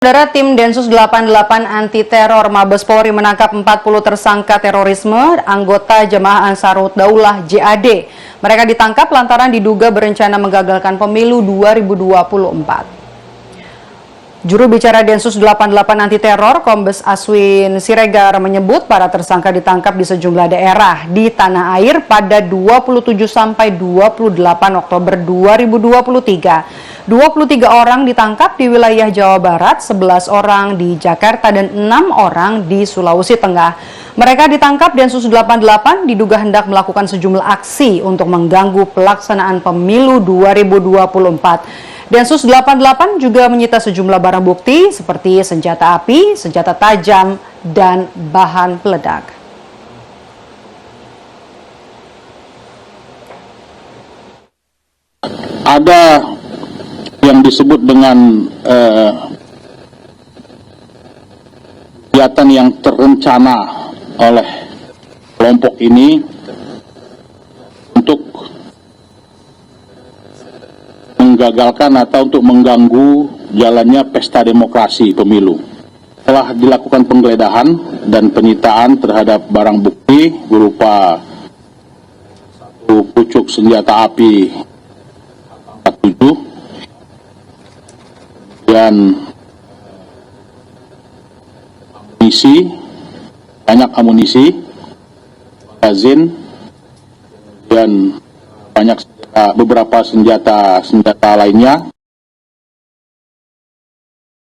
Saudara, tim Densus 88 Anti Teror Mabes Polri menangkap 40 tersangka terorisme anggota Jemaah Ansarut Daulah JAD. Mereka ditangkap lantaran diduga berencana menggagalkan pemilu 2024. Juru bicara Densus 88 Anti Teror Kombes Aswin Siregar menyebut para tersangka ditangkap di sejumlah daerah di tanah air pada 27 sampai 28 Oktober 2023. 23 orang ditangkap di wilayah Jawa Barat, 11 orang di Jakarta, dan 6 orang di Sulawesi Tengah. Mereka ditangkap Densus 88 diduga hendak melakukan sejumlah aksi untuk mengganggu pelaksanaan pemilu 2024. Densus 88 juga menyita sejumlah barang bukti seperti senjata api, senjata tajam, dan bahan peledak. Ada yang disebut dengan kegiatan yang terencana oleh kelompok ini untuk menggagalkan atau untuk mengganggu jalannya pesta demokrasi pemilu. Telah dilakukan penggeledahan dan penyitaan terhadap barang bukti berupa satu pucuk senjata api 47 dan banyak amunisi, magazin, dan beberapa senjata lainnya.